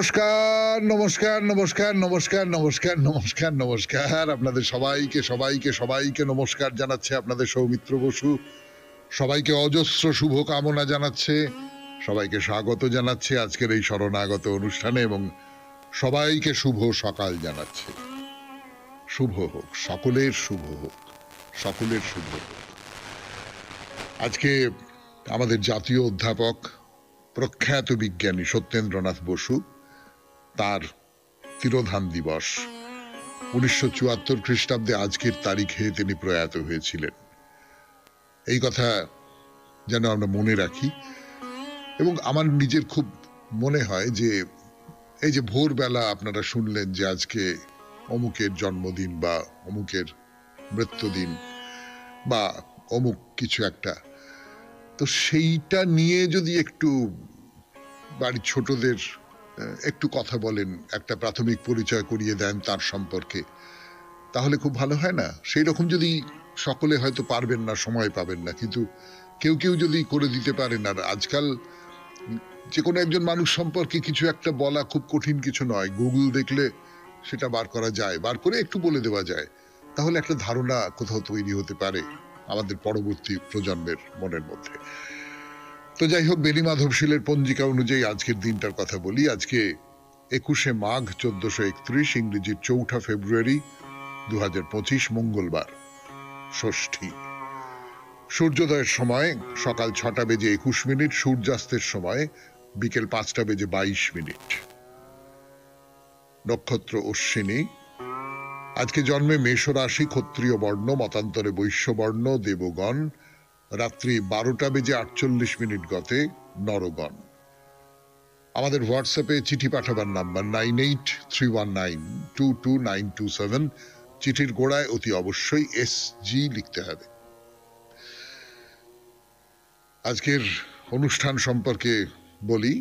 নমস্কার, নমস্কার, নমস্কার, নমস্কার, নমস্কার, নমস্কার, নমস্কার। আপনাদের সবাইকে সবাইকে সবাইকে নমস্কার জানাচ্ছে আপনাদের সৌমিত্র বসু। সবাইকে অজস্র শুভকামনা জানাচ্ছে, সবাইকে স্বাগত জানাচ্ছে আজকের এই শরণাগত অনুষ্ঠানে এবং সবাইকে শুভ সকাল জানাচ্ছে। শুভ হোক, সকলের শুভ হোক, সকলের শুভ হোক। আজকে আমাদের জাতীয় অধ্যাপক প্রখ্যাত বিজ্ঞানী সত্যেন্দ্রনাথ বসু, তার তিরোধান দিবস। 1974 খ্রিস্টাব্দে আজকের তারিখে তিনি প্রয়াত হয়েছিলেন। এই কথা যেন আমরা মনে রাখি। এবং আমার নিজের খুব মনে হয় যে এই যে ভোরবেলা আপনারা শুনলেন যে আজকে অমুকের জন্মদিন বা অমুকের মৃত্যুদিন বা অমুক কিছু একটা, তো সেইটা নিয়ে যদি একটু বাড়ির ছোটদের একটু কথা বলেন, একটা প্রাথমিক পরিচয় করিয়ে দেন তার সম্পর্কে, তাহলে খুব ভালো হয় না? সেই রকম যদি সকলে হয়তো পারবেন না, সময় পাবেন না, কিন্তু কেউ কেউ যদি করে দিতে পারেন। আর আজকাল যে কোনো একজন মানুষ সম্পর্কে কিছু একটা বলা খুব কঠিন কিছু নয়। গুগল দেখলে সেটা বার করা যায়, বার করে একটু বলে দেওয়া যায়, তাহলে একটা ধারণা কোথাও তৈরি হতে পারে আমাদের পরবর্তী প্রজন্মের মনের মধ্যে। তো যাই হোক, বেলি মাধবশীলের পঞ্জিকা অনুযায়ী আজকের দিনটার কথা বলি। আজকে 21শে মাঘ 1431, ইংরেজির 4ঠা ফেব্রুয়ারি 2025, মঙ্গলবার, ষষ্ঠী। সূর্যোদয়ের সময় সকাল 6টা বেজে 21 মিনিট, সূর্যাস্তের সময় বিকেল 5টা বেজে 22 মিনিট। নক্ষত্র অশ্বিনী। আজকে জন্মে মেষ রাশি, ক্ষত্রিয় বর্ণ, মতান্তরে বৈশ্য বর্ণ, দেবগণ। রাত্রি 12টা বেজে 48 মিনিট গতে নরগণ। আমাদের হোয়াটসঅ্যাপে চিঠি পাঠাবার নাম্বার 9831922927। চিঠির গোড়ায় অতি অবশ্যই SG লিখতে হবে। আজকের অনুষ্ঠান সম্পর্কে বলি।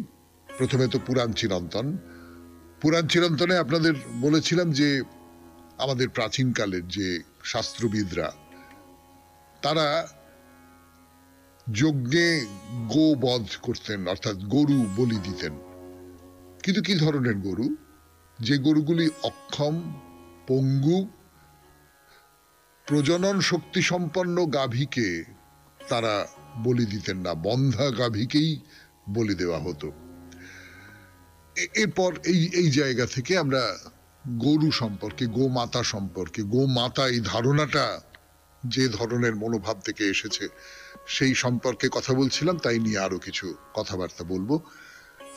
প্রথমে তো পুরাণ চিরন্তন। পুরাণ চিরন্তনে আপনাদের বলেছিলাম যে আমাদের প্রাচীনকালের যে শাস্ত্রবিদরা, তারা যজ্ঞে গোবধ করতেন, অর্থাৎ গরু বলি দিতেন। কিন্তু কি ধরনের গরু? যে গরুগুলি অক্ষম, পঙ্গু, প্রজনন শক্তি সম্পন্ন গাভীকে তারা বলি দিতেন না, বন্ধা গাভীকেই বলি দেওয়া হতো। এরপর এই জায়গা থেকে আমরা গরু সম্পর্কে, গোমাতা সম্পর্কে, গোমাতা এই ধারণাটা যে ধরনের মনোভাব থেকে এসেছে সেই সম্পর্কে কথা বলছিলাম, তাই নিয়ে আরো কিছু কথাবার্তা বলবো।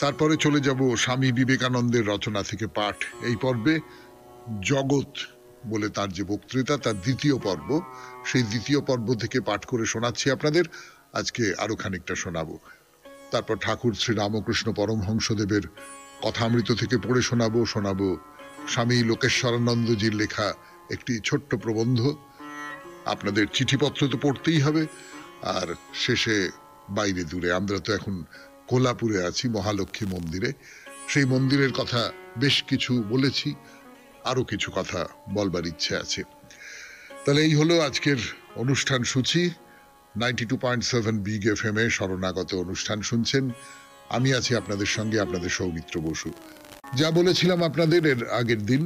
তারপরে চলে যাব স্বামী বিবেকানন্দের রচনা থেকে পাঠ। এই পর্বে জগৎ বলে তার যে বক্তৃতা, তার দ্বিতীয় পর্ব, সেই দ্বিতীয় পর্ব থেকে পাঠ করে শোনাচ্ছি আপনাদের। আজকে আরো খানিকটা শোনাবো। তারপর ঠাকুর শ্রী রামকৃষ্ণ পরমহংসদেবের কথামৃত থেকে পড়ে শোনাবো স্বামী লোকেশ্বরানন্দজির লেখা একটি ছোট্ট প্রবন্ধ। আপনাদের চিঠিপত্র তো পড়তেই হবে। আর শেষে বাইরে দূরে, আমরা তো এখন কোলাপুরে আছি, মহালক্ষ্মী মন্দিরে। সেই মন্দিরের কথা বেশ কিছু বলেছি, আরো কিছু কথা বলবার ইচ্ছে আছে। তাহলে এই হলো আজকের অনুষ্ঠান সূচি। 92.7 বিগ FM এ শরণাগত অনুষ্ঠান শুনছেন। আমি আছি আপনাদের সঙ্গে, আপনাদের সৌমিত্র বসু। যা বলেছিলাম আপনাদের এর আগের দিন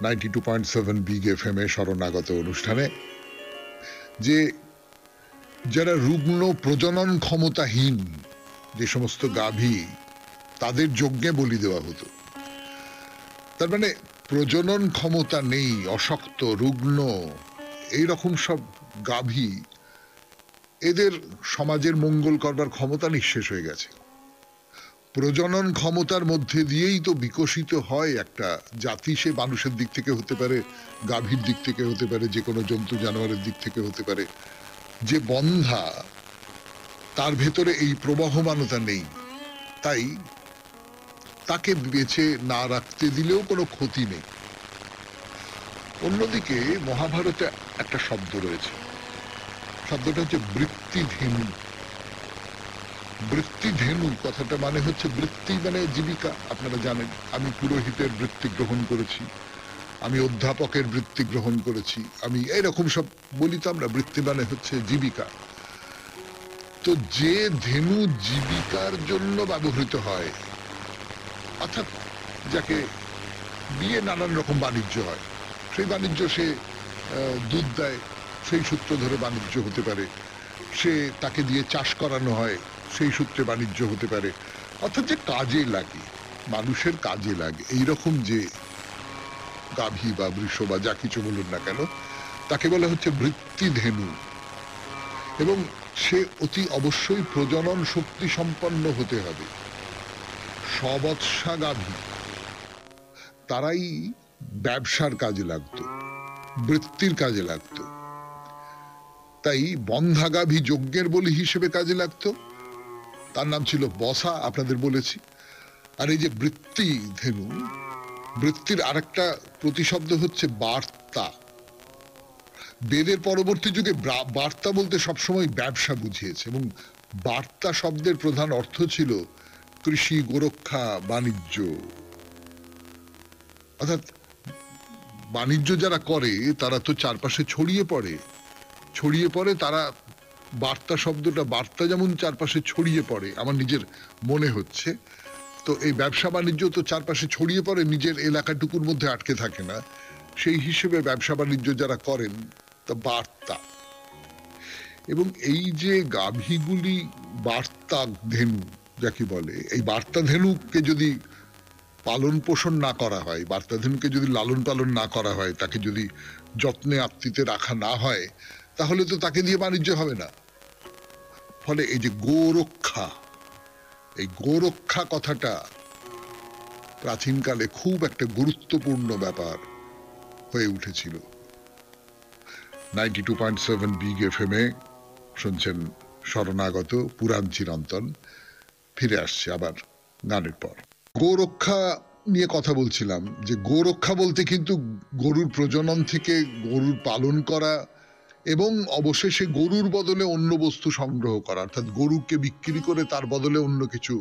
92.7 বিগ FM এ শরণাগত অনুষ্ঠানে, যে যারা রুগ্ন, প্রজনন ক্ষমতাহীন যে সমস্ত গাভী, তাদের যজ্ঞে বলি দেওয়া হতো। তার মানে প্রজনন ক্ষমতা নেই, অশক্ত, রুগ্ন, এইরকম সব গাভী, এদের সমাজের মঙ্গল করবার ক্ষমতা নিঃশেষ হয়ে গেছে। প্রজনন ক্ষমতার মধ্যে দিয়েই তো বিকশিত হয় একটা জাতি। সে মানুষের দিক থেকে হতে পারে, গাভীর দিক থেকে হতে পারে, যে কোনো জন্তু জানোয়ারের দিক থেকে হতে পারে। যে বন্ধা, তার ভেতরে এই প্রবহমানতা নেই, তাই তাকে বেঁচে না রাখতে দিলেও কোনো ক্ষতি নেই। অন্যদিকে মহাভারতে একটা শব্দ রয়েছে, শব্দটা হচ্ছে বৃত্তিধেনু। বৃত্তিধেনু কথাটা মানে হচ্ছে বৃত্তি মানে জীবিকা। আপনারা জানেন আমি পুরোহিতের বৃত্তি গ্রহণ করেছি, আমি অধ্যাপকের বৃত্তি গ্রহণ করেছি, আমি এইরকম সব বলি। তো আমরা বৃত্তি মানে হচ্ছে জীবিকা। তো যে ধেনু জীবিকার জন্য ব্যবহৃত হয়, অর্থাৎ যাকে দিয়ে নানান রকম বাণিজ্য হয়, সেই বাণিজ্য সে দুধ দেয়, সেই সূত্র ধরে বাণিজ্য হতে পারে। সে তাকে দিয়ে চাষ করানো হয়, সেই সূত্রে বাণিজ্য হতে পারে। অর্থাৎ যে কাজে লাগে, মানুষের কাজে লাগে, এইরকম যে গাভী বা বৃষ বা যা কিছু বলুন না কেন, তাকে বলা হচ্ছে বৃত্তিধেনু। এবং সে অতি অবশ্যই প্রজনন শক্তি সম্পন্ন হতে হবে। সবৎসা গাভী তারাই ব্যবসার কাজে লাগতো, বৃত্তির কাজে লাগতো। তাই বন্ধা গাভী যজ্ঞের বলি হিসেবে কাজে লাগতো, তার নাম ছিল বসা, আপনাদের বলেছি। আর এই যে বৃত্তি ধেনু, বৃত্তির আরেকটা প্রতিশব্দ হচ্ছে বার্তা। বেদের পরবর্তী যুগে বার্তা বলতে সবসময় ব্যবসা বুঝিয়েছে, এবং বার্তা শব্দের প্রধান অর্থ ছিল কৃষি, গোরক্ষা, বাণিজ্য। অর্থাৎ বাণিজ্য যারা করে তারা তো চারপাশে ছড়িয়ে পড়ে, তারা বার্তা শব্দটা, বার্তা যেমন চারপাশে ছড়িয়ে পড়ে আমার নিজের মনে হচ্ছে, তো এই ব্যবসা বাণিজ্য তো চারপাশে ছড়িয়ে পড়ে, নিজের এলাকাটুকুর মধ্যে আটকে থাকে না। সেই হিসেবে ব্যবসা বাণিজ্য যারা করেন তা বার্তা। এবং এই যে গাভীগুলি বার্তা ধেনু যাকে বলে, এই বার্তা ধেনুকে যদি পালন পোষণ না করা হয়, বার্তা ধেনুকে যদি লালন পালন না করা হয়, তাকে যদি যত্নে আপ্তিতে রাখা না হয়, তাহলে তো তাকে দিয়ে বাণিজ্য হবে না। ফলে এই যে গোরক্ষা, এই গোরক্ষা কথাটা প্রাচীনকালে খুব একটা গুরুত্বপূর্ণ ব্যাপার হয়ে উঠেছিল। 92.7 বিগ এফএম এ শুনছেন শরণাগত পুরাণ চিরন্তন। ফিরে আসছে আবার গানের পর। গোরক্ষা নিয়ে কথা বলছিলাম, যে গোরক্ষা বলতে কিন্তু গরুর প্রজনন থেকে গরুর পালন করা এবং অবশেষে গরুর বদলে অন্য বস্তু সংগ্রহ করা, অর্থাৎ গরুকে বিক্রি করে তার বদলে অন্য কিছু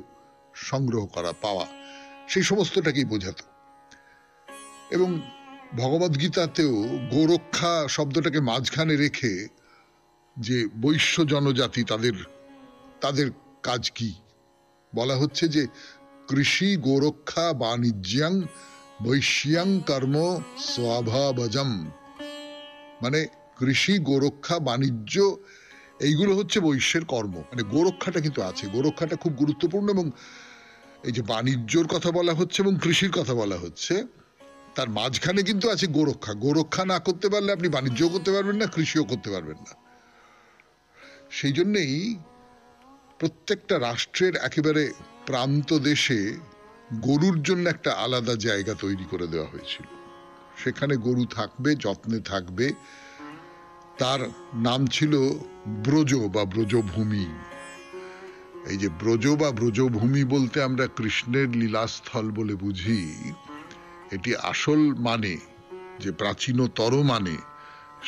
সংগ্রহ করা, পাওয়া, সেই সমস্তটাকেই বোঝাতো। এবং ভগবদ গীতাতেও গোরক্ষা শব্দটাকে মাঝখানে রেখে যে বৈশ্য জনজাতি, তাদের কাজ কি বলা হচ্ছে, যে কৃষি গোরক্ষা বাণিজ্যাং বৈশ্যাং কর্ম স্বভাবজম। মানে কৃষি, গোরক্ষা, বাণিজ্য এইগুলো হচ্ছে বৈশ্যের কর্ম। মানে গোরক্ষাটা কিন্তু আছে, গোরক্ষাটা খুব গুরুত্বপূর্ণ। এবং এই যে বাণিজ্যর কথা বলা হচ্ছে এবং কৃষির কথা বলা হচ্ছে, তার মাঝখানে কিন্তু আছে গোরক্ষা। গোরক্ষা না করতে পারলে আপনি বাণিজ্যও করতে পারবেন না, কৃষিও করতে পারবেন না। সেই জন্যেই প্রত্যেকটা রাষ্ট্রের একেবারে প্রান্ত দেশে গরুর জন্য একটা আলাদা জায়গা তৈরি করে দেওয়া হয়েছিল। সেখানে গরু থাকবে, যত্নে থাকবে। তার নাম ছিল ব্রজ বা ব্রজভূমি। এই যে ব্রজ বা ব্রজভূমি বলতে আমরা কৃষ্ণের লীলাস্থল বলে বুঝি। এটি আসল মানে, যে প্রাচীনতর মানে,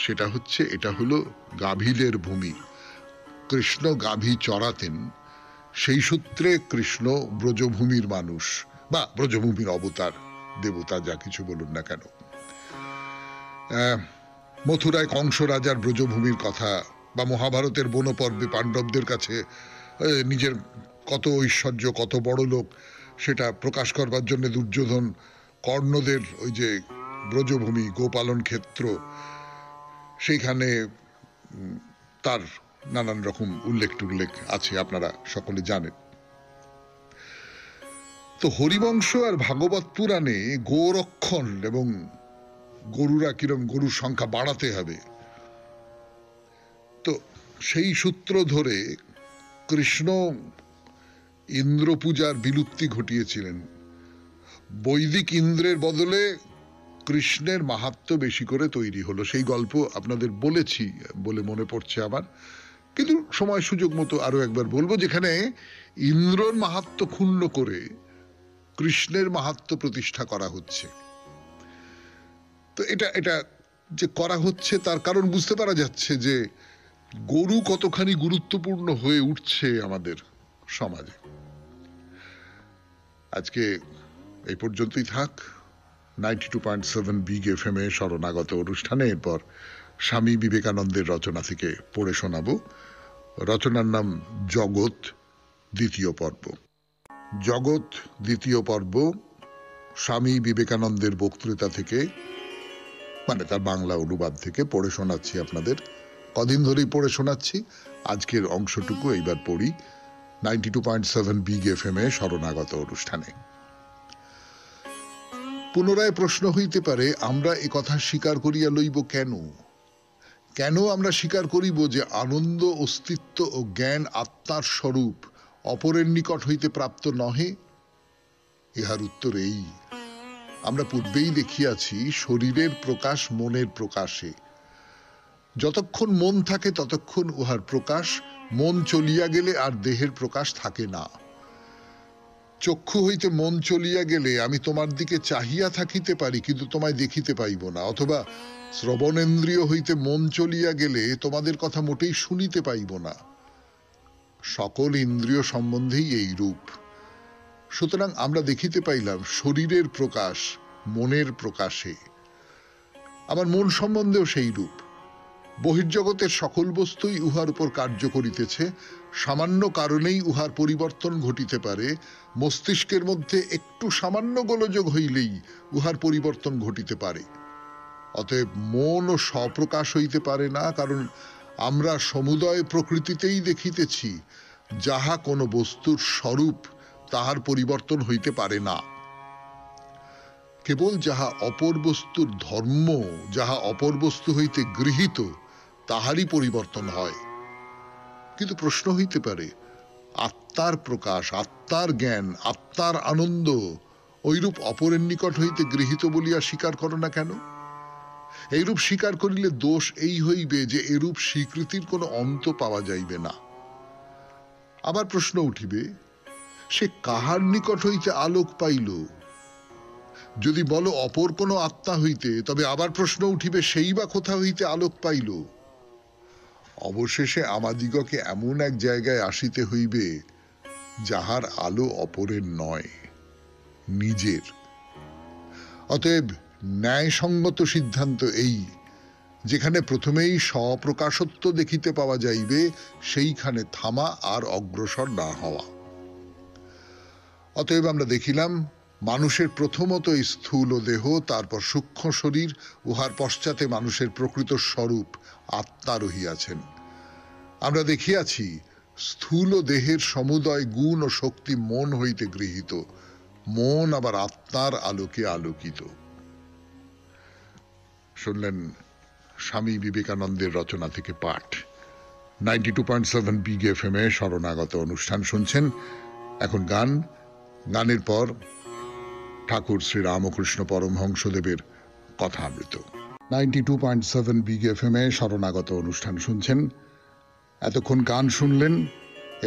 সেটা হচ্ছে এটা হলো গাভীদের ভূমি। কৃষ্ণ গাভী চড়াতেন, সেই সূত্রে কৃষ্ণ ব্রজভূমির মানুষ বা ব্রজভূমির অবতার, দেবতা, যা কিছু বলুন না কেন। মথুরায় কংস রাজার ব্রজভূমির কথা, বা মহাভারতের বনপর্বে পাণ্ডবদের কাছে নিজের কত ঐশ্বর্য, কত বড় লোক, সেটা প্রকাশ করবার জন্য দুর্যোধন কর্ণদের ওই যে ব্রজভূমি, গোপালন ক্ষেত্র, সেইখানে তার নানান রকম উল্লেখ টুল্লেখ আছে, আপনারা সকলে জানেন। তো হরিবংশ আর ভাগবত পুরাণে গোরক্ষণ এবং গরুরা কিরম, গরুর সংখ্যা বাড়াতে হবে, তো সেই সূত্র ধরে কৃষ্ণ ইন্দ্র পূজার বিলুপ্তি ঘটিয়েছিলেন। বৈদিক ইন্দ্রের বদলে কৃষ্ণের মাহাত্ম্য বেশি করে তৈরি হলো। সেই গল্প আপনাদের বলেছি বলে মনে পড়ছে আমার, কিন্তু সময় সুযোগ মতো আরো একবার বলবো, যেখানে ইন্দ্রর মাহাত্ম্য ক্ষুণ্ণ করে কৃষ্ণের মাহাত্ম্য প্রতিষ্ঠা করা হচ্ছে। তো এটা যে করা হচ্ছে তার কারণ বুঝতে পারা যাচ্ছে যে গরু কতখানি গুরুত্বপূর্ণ হয়ে উঠছে আমাদের সমাজে। আজকে এই পর্যন্তই থাক। 92.7 বিগ এফএম এ শরণাগত অনুষ্ঠানে এরপর স্বামী বিবেকানন্দের রচনা থেকে পড়ে শোনাবো। রচনার নাম জগৎ, দ্বিতীয় পর্ব। জগৎ, দ্বিতীয় পর্ব, স্বামী বিবেকানন্দের বক্তৃতা থেকে, মানে তার বাংলা অনুবাদ থেকে পড়ে শোনাচ্ছি আপনাদের। কদিন ধরেই পড়ে শোনাচ্ছি, আজকের অংশটুকু এইবার পড়ি 92.7 বিগ এফএম এ শরণাগত অনুষ্ঠানে। পুনরায় প্রশ্ন হইতে পারে, আমরা এ কথা স্বীকার করিয়া লইব কেন? কেন আমরা স্বীকার করিব যে আনন্দ, অস্তিত্ব ও জ্ঞান আত্মার স্বরূপ, অপরের নিকট হইতে প্রাপ্ত নহে? ইহার উত্তর এই, আমরা পূর্বেই দেখিয়াছি শরীরের প্রকাশ মনের প্রকাশে। যতক্ষণ মন থাকে ততক্ষণ উহার প্রকাশ, মন চলিয়া গেলে আর দেহের প্রকাশ থাকে না। চক্ষু হইতে মন চলিয়া গেলে আমি তোমার দিকে চাহিয়া থাকিতে পারি, কিন্তু তোমায় দেখিতে পাইব না। অথবা শ্রবণেন্দ্রিয় হইতে মন চলিয়া গেলে তোমাদের কথা মোটেই শুনিতে পাইব না। সকল ইন্দ্রিয় সম্বন্ধেই এই রূপ। সুতরাং আমরা দেখিতে পাইলাম শরীরের প্রকাশ মনের প্রকাশে। আবার মন সম্বন্ধেও সেই রূপ। বহির্জগতের সকল বস্তুই উহার উপর কার্য করিতেছে, সামান্য কারণেই উহার পরিবর্তন ঘটিতে পারে। মস্তিষ্কের মধ্যে একটু সামান্য গোলযোগ হইলেই উহার পরিবর্তন ঘটিতে পারে। অতএব মনও স্বপ্রকাশ হইতে পারে না, কারণ আমরা সমুদয় প্রকৃতিতেই দেখিতেছি, যাহা কোনো বস্তুর স্বরূপ তাহার পরিবর্তন হইতে পারে না। কেবল যাহা অপর বস্তুর ধর্ম, যাহা অপর বস্তু হইতে গৃহীত, তাহারই পরিবর্তন হয়। কিন্তু প্রশ্ন হইতে পারে, আত্মার প্রকাশ, আত্মার জ্ঞান, আত্মার আনন্দ ঐরূপ অপরের নিকট হইতে গৃহীত বলিয়া স্বীকার করো না কেন? এইরূপ স্বীকার করিলে দোষ এই হইবে যে এরূপ স্বীকৃতির কোনো অন্ত পাওয়া যাইবে না। আবার প্রশ্ন উঠিবে, সে কাহার নিকট হইতে আলোক পাইল? যদি বলো অপর কোনো আত্মা হইতে, তবে আবার প্রশ্ন উঠিবে, সেই বা কোথা হইতে আলোক পাইল? অবশেষে আমাদিগকে এমন এক জায়গায় আসিতে হইবে, যাহার আলো অপরের নয়, নিজের। অতএব ন্যায়সঙ্গত সিদ্ধান্ত এই, যেখানে প্রথমেই স্বপ্রকাশত্ব দেখিতে পাওয়া যাইবে, সেইখানে থামা আর অগ্রসর না হওয়া। অতএব আমরা দেখিলাম, মানুষের প্রথমত স্থূল দেহ, তারপর সূক্ষ্ম শরীর, উহার পশ্চাতে মানুষের প্রকৃত স্বরূপ আত্মা রহিয়াছেন। আমরা দেখিয়াছি স্থূল দেহের সমুদয় গুণ ও শক্তি মন হইতে গৃহীত, মন আবার আত্মার আলোকে আলোকিত। শুনলেন স্বামী বিবেকানন্দের রচনা থেকে পাঠ। 92.7 বিগ এফএম এ শরণাগত অনুষ্ঠান শুনছেন। এখন গান, গানের পর ঠাকুর শ্রী রামকৃষ্ণ পরমহংসদেবের কথামৃত। 92.7 বিগ এফএম এ শরণাগত অনুষ্ঠান শুনছেন। এতক্ষণ গান শুনলেন,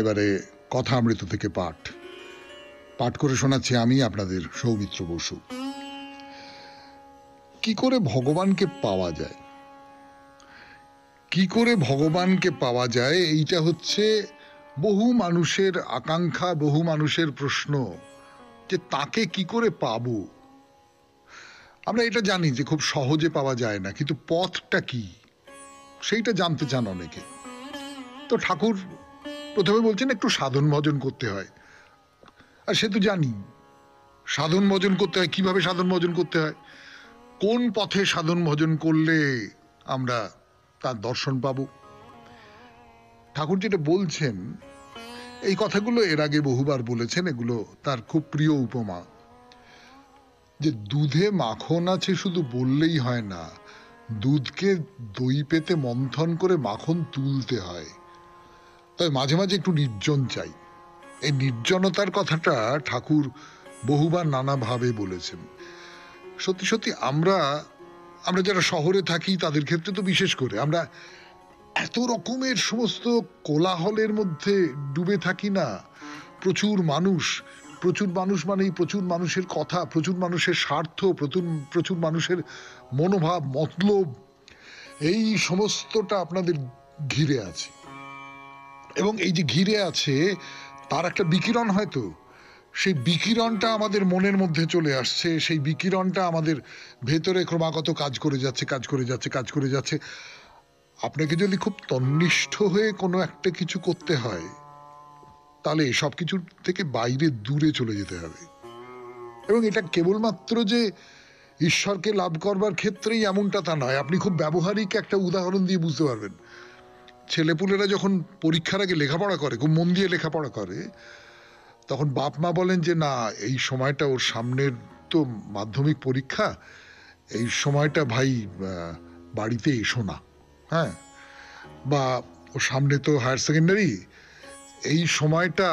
এবারে কথামৃত থেকে পাঠ। পাঠ করে শোনাচ্ছি আমি, আপনাদের সৌমিত্র বসু। কি করে ভগবানকে পাওয়া যায়? কি করে ভগবানকে পাওয়া যায়, এইটা হচ্ছে বহু মানুষের আকাঙ্ক্ষা, বহু মানুষের প্রশ্ন, যে তাকে কি করে পাবো। আমরা এটা জানি যে খুব সহজে পাওয়া যায় না, কিন্তু পথটা কি সেইটা জানতে চান অনেকে। তো ঠাকুর প্রথমে বলছেন একটু সাধন ভজন করতে হয়। আর সে তো জানি সাধন ভজন করতে হয়। কিভাবে সাধন ভজন করতে হয়, কোন পথে সাধন ভজন করলে আমরা তার দর্শন পাবো। ঠাকুর যেটা বলছেন, এই কথাগুলো এর আগে বহুবার বলেছেন, এগুলো তার খুব প্রিয় উপমা। যে দুধে মাখন আছে শুধু বললেই হয় না, দুধকে দই পেতে মন্থন করে মাখন তুলতে হয়। তবে মাঝে মাঝে একটু নির্জন চাই। এই নির্জনতার কথাটা ঠাকুর বহুবার নানাভাবে বলেছেন। সত্যি সত্যি আমরা যারা শহরে থাকি, তাদের ক্ষেত্রে তো বিশেষ করে আমরা এত রকমের সমস্ত কোলাহলের মধ্যে ডুবে থাকি না। প্রচুর মানুষ মানেই প্রচুর মানুষের কথা, প্রচুর মানুষের স্বার্থ, প্রচুর মানুষের মনোভাব, মতলব, এই সমস্তটা আপনাদের ঘিরে আছে। এবং এই যে ঘিরে আছে, তার একটা বিকিরণ, হয়তো সেই বিকিরণটা আমাদের মনের মধ্যে চলে আসছে। সেই বিকিরণটা আমাদের ভেতরে ক্রমাগত কাজ করে যাচ্ছে। আপনাকে যদি খুব তন্নিষ্ঠ হয়ে কোনো একটা কিছু করতে হয়, তাহলে সব কিছুর থেকে বাইরে দূরে চলে যেতে হবে। এবং এটা কেবলমাত্র যে ঈশ্বরকে লাভ করবার ক্ষেত্রেই এমনটা তা নয়। আপনি খুব ব্যবহারিক একটা উদাহরণ দিয়ে বুঝতে পারবেন। ছেলেপুলেরা যখন পরীক্ষার আগে লেখাপড়া করে, খুব মন দিয়ে লেখাপড়া করে, তখন বাপ মা বলেন যে না, এই সময়টা ওর সামনের তো মাধ্যমিক পরীক্ষা, এই সময়টা ভাই বাড়িতে এসো না, হ্যাঁ, বা ওর সামনে তো হায়ার সেকেন্ডারি, এই সময়টা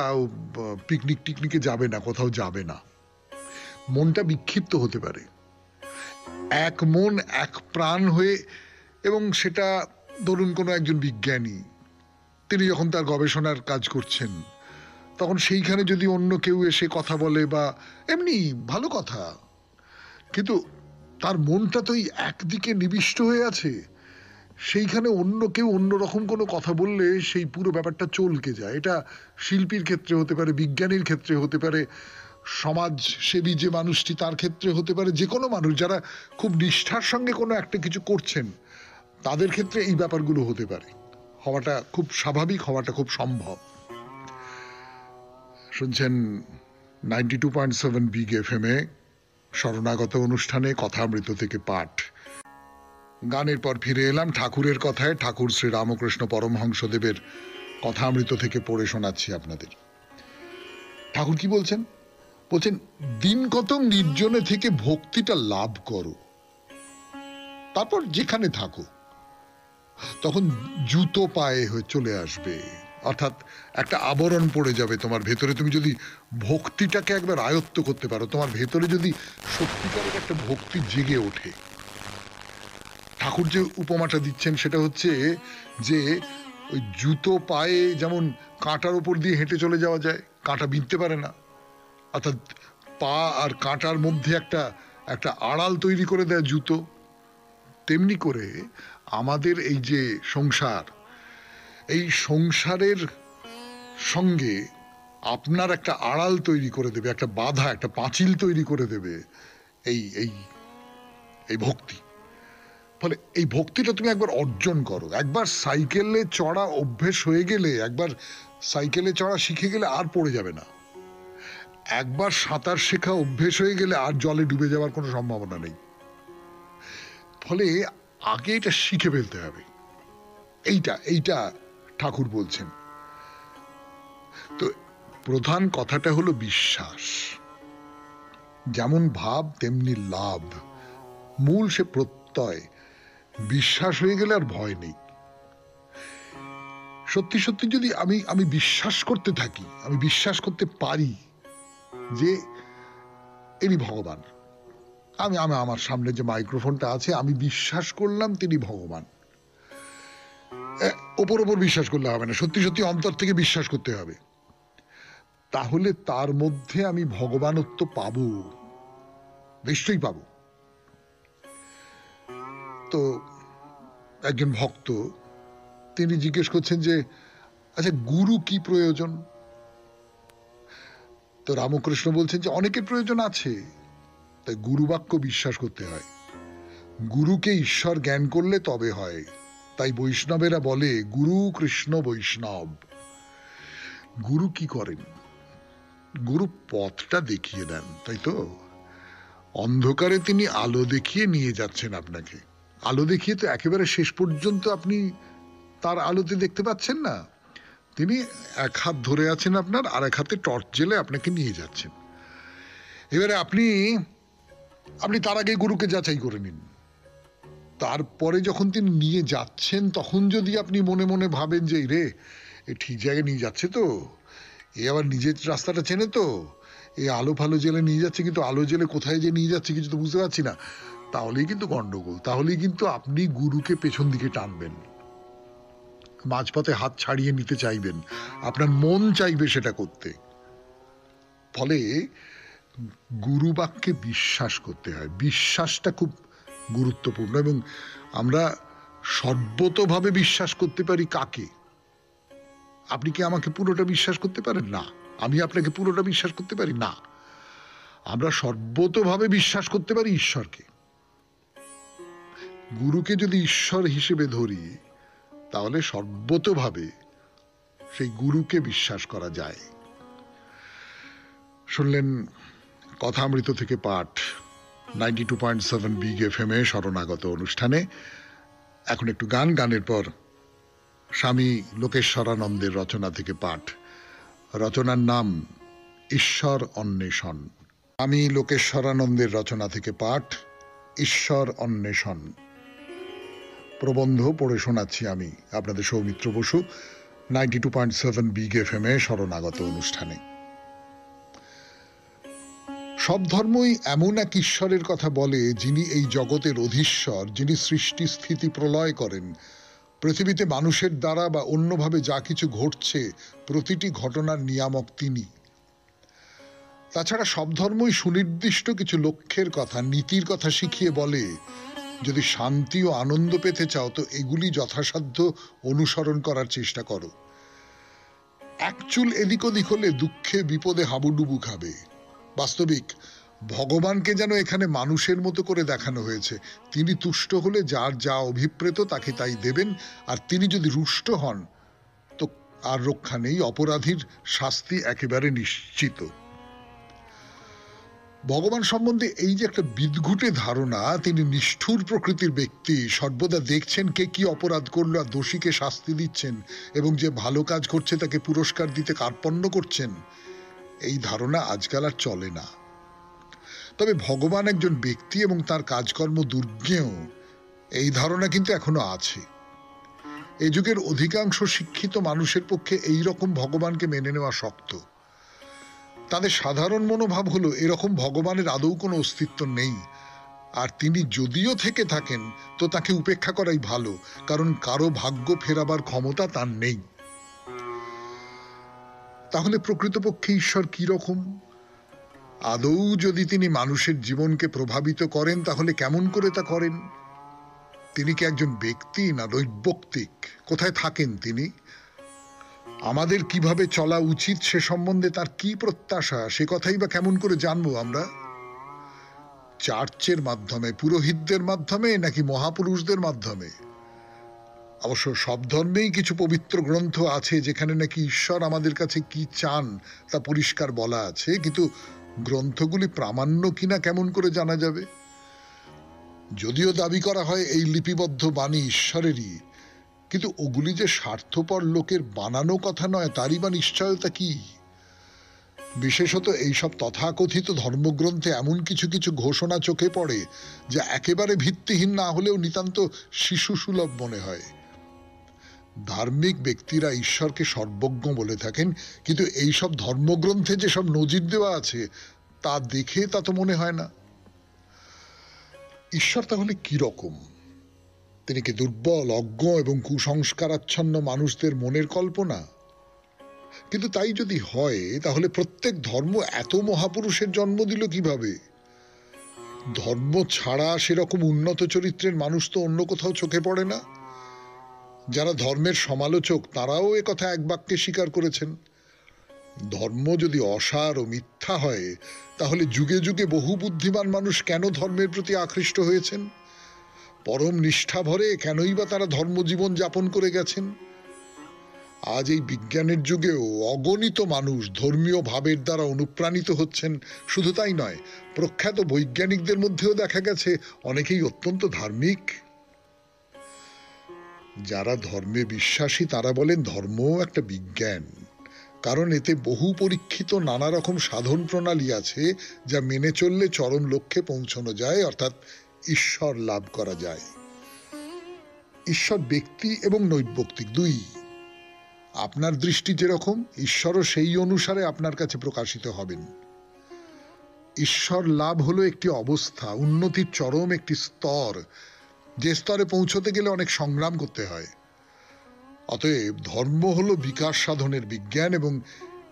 পিকনিক টিকনিকে যাবে না, কোথাও যাবে না। মনটা বিক্ষিপ্ত হতে পারে, এক মন এক প্রাণ হয়ে। এবং সেটা ধরুন কোনো একজন বিজ্ঞানী, তিনি যখন তার গবেষণার কাজ করছেন, তখন সেইখানে যদি অন্য কেউ এসে কথা বলে বা এমনি ভালো কথা, কিন্তু তার মনটা তো একদিকে নিবিষ্ট হয়ে আছে, সেইখানে অন্য কেউ অন্যরকম কোনো কথা বললে সেই পুরো ব্যাপারটা চলকে যায়। এটা শিল্পীর ক্ষেত্রে হতে পারে, বিজ্ঞানীর ক্ষেত্রে হতে পারে, সমাজসেবী যে মানুষটি তার ক্ষেত্রে হতে পারে, যে কোনো মানুষ যারা খুব নিষ্ঠার সঙ্গে কোনো একটা কিছু করছেন তাদের ক্ষেত্রে এই ব্যাপারগুলো হতে পারে। হওয়াটা খুব স্বাভাবিক, হওয়াটা খুব সম্ভব। শুনছেন 92.7 বিগ এফএম-এ শরণাগত অনুষ্ঠানে কথামৃত থেকে পাঠ। গানের পর ফিরে এলাম ঠাকুরের কথায়। ঠাকুর শ্রী রামকৃষ্ণ পরমহংসদেবের কথামৃত থেকে পড়ে শোনাচ্ছি আপনাদের। ঠাকুর কি বলছেন? বলছেন, দিন কত নির্জনে থেকে ভক্তিটা লাভ করো, তারপর যেখানে থাকো তখন জুতো পায়ে হয়ে চলে আসবে, অর্থাৎ একটা আবরণ পড়ে যাবে তোমার ভেতরে। তুমি যদি ভক্তিটাকে একবার আয়ত্ত করতে পারো, তোমার ভেতরে যদি সত্যিকারের একটা ভক্তি জেগে ওঠে। ঠাকুর যে উপমাটা দিচ্ছেন সেটা হচ্ছে যে ওই জুতো পায়ে যেমন কাঁটার উপর দিয়ে হেঁটে চলে যাওয়া যায়, কাঁটা বিঁধতে পারে না, অর্থাৎ পা আর কাঁটার মধ্যে একটা একটা আড়াল তৈরি করে দেয় জুতো, তেমনি করে আমাদের এই যে সংসার, এই সংসারের সঙ্গে আপনার একটা আড়াল তৈরি করে দেবে, একটা বাধা, একটা পাঁচিল তৈরি করে দেবে এই এই এই ভক্তি। ফলে এই ভক্তিটা তুমি একবার অর্জন করো। একবার সাইকেলে চড়া অভ্যেস হয়ে গেলে, একবার সাইকেলে চড়া শিখে গেলে আর পড়ে যাবে না। একবার সাঁতার শেখা অভ্যেস হয়ে গেলে আর জলে ডুবে যাওয়ার কোনো সম্ভাবনা নেই। ফলে আগে এটা শিখে ফেলতে হবে। এইটা ঠাকুর বলছেন। তো প্রধান কথাটা হলো বিশ্বাস। যেমন ভাব তেমনি লাভ, মূল সে প্রত্যয়। বিশ্বাস হয়ে গেলে আর ভয় নেই। সত্যি সত্যি যদি আমি বিশ্বাস করতে থাকি, আমি বিশ্বাস করতে পারি যে ইনি ভগবান, আমি আমার সামনে যে মাইক্রোফোনটা আছে আমি বিশ্বাস করলাম তিনি ভগবান। ওপর বিশ্বাস করলে হবে না, সত্যি সত্যি অন্তর থেকে বিশ্বাস করতে হবে। তাহলে তার মধ্যে আমি ভগবানত্ব পাবো, নিশ্চয়ই পাবো। তো একজন ভক্ত তিনি জিজ্ঞেস করছেন যে আচ্ছা, গুরু কি প্রয়োজন? তো রামকৃষ্ণ বলছেন যে অনেকের প্রয়োজন আছে, তাই গুরু বাক্য বিশ্বাস করতে হয়। গুরুকে ঈশ্বর জ্ঞান করলে তবে হয়। তাই বৈষ্ণবেরা বলে গুরু কৃষ্ণ বৈষ্ণব। গুরু কি করেন? গুরু পথটা দেখিয়ে দেন, তাই তো? অন্ধকারে তিনি আলো দেখিয়ে নিয়ে যাচ্ছেন আপনাকে। আলো দেখিয়ে তো একেবারে শেষ পর্যন্ত আপনি তার আলোতে দেখতে পাচ্ছেন না। তিনি এক হাত ধরে আছেন আপনার, আর এক হাতে টর্চ জেলে আপনাকে নিয়ে যাচ্ছেন। এবারে আপনি তার আগে গুরুকে যাচাই করে নিন। তারপরে যখন তিনি নিয়ে যাচ্ছেন, তখন যদি আপনি মনে মনে ভাবেন যে রে, এ ঠিক জায়গায় নিয়ে যাচ্ছে তো, এ আবার নিজের রাস্তাটা চেনে তো, এ আলো ফালো জেলে নিয়ে যাচ্ছে, কিন্তু আলো জেলে কোথায় যে নিয়ে যাচ্ছে কিছু তো বুঝতে পারছি না, তাহলেই কিন্তু গন্ডগোল। তাহলেই কিন্তু আপনি গুরুকে পেছন দিকে টানবেন, মাঝপথে হাত ছাড়িয়ে নিতে চাইবেন, আপনার মন চাইবে সেটা করতে। ফলে গুরু বাক্যে বিশ্বাস করতে হয়। বিশ্বাসটা খুব গুরুত্বপূর্ণ। এবং আমরা সর্বতভাবে বিশ্বাস করতে পারি কাকে? আপনি কি আমাকে পুরোটা বিশ্বাস করতে পারেন? না। আমি আপনাকে পুরোটা বিশ্বাস করতে পারি? না। আমরা সর্বতভাবে বিশ্বাস করতে পারি ঈশ্বরকে। গুরুকে যদি ঈশ্বর হিসেবে ধরি, তাহলে সর্বতভাবে সেই গুরুকে বিশ্বাস করা যায়। শুনলেন কথামৃত থেকে পাঠ 92.7 বিগ এফএম এ শরণাগত অনুষ্ঠানে এখন একটু গানের পর স্বামী লোকেশ্বরানন্দের রচনা থেকে পাঠ। রচনার নাম ঈশ্বর অন্বেষণ। আমি লোকেশ্বরানন্দের রচনা থেকে পাঠ ঈশ্বর অন্বেষণ। প্রবন্ধ পড়ে শোনাচ্ছি আমি আপনাদের সৌমিত্র বসু 92.7 বিগ এফএম এ শরণাগত অনুষ্ঠানে। সব ধর্মই এমন এক ঈশ্বরের কথা বলে যিনি এই জগতের অধীশ্বর, যিনি সৃষ্টি স্থিতি প্রলয় করেন। পৃথিবীতে মানুষের দ্বারা বা অন্যভাবে যা কিছু ঘটছে প্রতিটি ঘটনার নিয়ামক তিনি। তাছাড়া সব ধর্মই সুনির্দিষ্ট কিছু লক্ষ্যের কথা, নীতির কথা শিখিয়ে বলে যদি শান্তি ও আনন্দ পেতে চাও তো এগুলি যথাসাধ্য অনুসরণ করার চেষ্টা করো। এক চুল এদিক ওদিক হলে দুঃখে বিপদে হাবুডুবু খাবে। বাস্তবিক ভগবানকে যেন এখানে মানুষের মতো করে দেখানো হয়েছে। তিনি তুষ্ট হলে যার যা অভিপ্রেত তাকে তাই দেবেন, আর তিনি যদি রুষ্ট হন তো আর রক্ষা নেই, অপরাধীর শাস্তি একেবারে নিশ্চিত। ভগবান সম্বন্ধে এই যে একটা বিদঘুটে ধারণা, তিনি নিষ্ঠুর প্রকৃতির ব্যক্তি, সর্বদা দেখছেন কে কি অপরাধ করলো আর দোষীকে শাস্তি দিচ্ছেন এবং যে ভালো কাজ করছে তাকে পুরস্কার দিতে কার্পণ্য করছেন, এই ধারণা আজকাল আর চলে না। তবে ভগবান একজন ব্যক্তি এবং তার কাজকর্ম দুর্জ্ঞেয়, এই ধারণা কিন্তু এখনো আছে। এই যুগের অধিকাংশ শিক্ষিত মানুষের পক্ষে এই রকম ভগবানকে মেনে নেওয়া শক্ত। তাদের সাধারণ মনোভাব হলো এরকম ভগবানের আদৌ কোনো অস্তিত্ব নেই, আর তিনি যদিও থেকে থাকেন তো তাকে উপেক্ষা করাই ভালো, কারণ কারো ভাগ্য ফেরাবার ক্ষমতা তার নেই। তাহলে প্রকৃতপক্ষে ঈশ্বর কি রকম? আদৌ যদি তিনি মানুষের জীবনকে প্রভাবিত করেন তাহলে কেমন করে তা করেন? তিনি কি একজন ব্যক্তি না নৈর্ব্যক্তিক? কোথায় থাকেন তিনি? আমাদের কিভাবে চলা উচিত সে সম্বন্ধে তার কি প্রত্যাশা, সে কথাই বা কেমন করে জানবো আমরা? চার্চের মাধ্যমে, পুরোহিতদের মাধ্যমে, নাকি মহাপুরুষদের মাধ্যমে? অবশ্য সব ধর্মেই কিছু পবিত্র গ্রন্থ আছে যেখানে নাকি ঈশ্বর আমাদের কাছে কি চান তা পরিষ্কার বলা আছে, কিন্তু গ্রন্থগুলি প্রামাণ্য কিনা কেমন করে জানা যাবে? যদিও দাবি করা হয় এই লিপিবদ্ধ বাণী ঈশ্বরেরই, কিন্তু ওগুলি যে স্বার্থপর লোকের বানানো কথা নয় তারই বা নিশ্চয়তা কি? বিশেষত এইসব তথাকথিত ধর্মগ্রন্থে এমন কিছু কিছু ঘোষণা চোখে পড়ে যা একেবারে ভিত্তিহীন না হলেও নিতান্ত শিশু সুলভ মনে হয়। ধার্মিক ব্যক্তিরা ঈশ্বরকে সর্বজ্ঞ বলে থাকেন, কিন্তু এইসব ধর্মগ্রন্থে যেসব নজির দেওয়া আছে তা দেখে তা তো মনে হয় না। ঈশ্বর তাহলে কি রকম? তিনি কি দুর্বল, অজ্ঞ এবং কুসংস্কারাচ্ছন্ন মানুষদের মনের কল্পনা? কিন্তু তাই যদি হয় তাহলে প্রত্যেক ধর্ম এত মহাপুরুষের জন্ম দিল কিভাবে? ধর্ম ছাড়া সেরকম উন্নত চরিত্রের মানুষ তো অন্য কোথাও চোখে পড়ে না। যারা ধর্মের সমালোচক তারাও একথা এক বাক্যে স্বীকার করেছেন। ধর্ম যদি অসার ও মিথ্যা হয় তাহলে যুগে যুগে বহু বুদ্ধিমান মানুষ কেন ধর্মের প্রতি আকৃষ্ট হয়েছেন? পরম নিষ্ঠা ভরে কেনই বা তারা ধর্মজীবন যাপন করে গেছেন? আজ এই বিজ্ঞানের যুগেও অগণিত মানুষ ধর্মীয় ভাবের দ্বারা অনুপ্রাণিত হচ্ছেন। শুধু তাই নয়, প্রখ্যাত বৈজ্ঞানিকদের মধ্যেও দেখা গেছে অনেকেই অত্যন্ত ধার্মিক। যারা ধর্মে বিশ্বাসী তারা বলেন ধর্মও একটা বিজ্ঞান, কারণ এতে বহু পরীক্ষিত নানা রকম সাধন প্রণালী আছে যা মেনে চললে চরম লক্ষ্যে পৌঁছানো যায়, অর্থাৎ ঈশ্বর লাভ করা যায়। ঈশ্বর ব্যক্তি এবং নৈর্ব্যক্তিক দুই। আপনার দৃষ্টি যেরকম, ঈশ্বরও সেই অনুসারে আপনার কাছে প্রকাশিত হবেন। ঈশ্বর লাভ হলো একটি অবস্থা, উন্নতির চরম একটি স্তর, যে স্তরে পৌঁছতে গেলে অনেক সংগ্রাম করতে হয়। অতএব ধর্ম হলো বিকাশ সাধনের বিজ্ঞান, এবং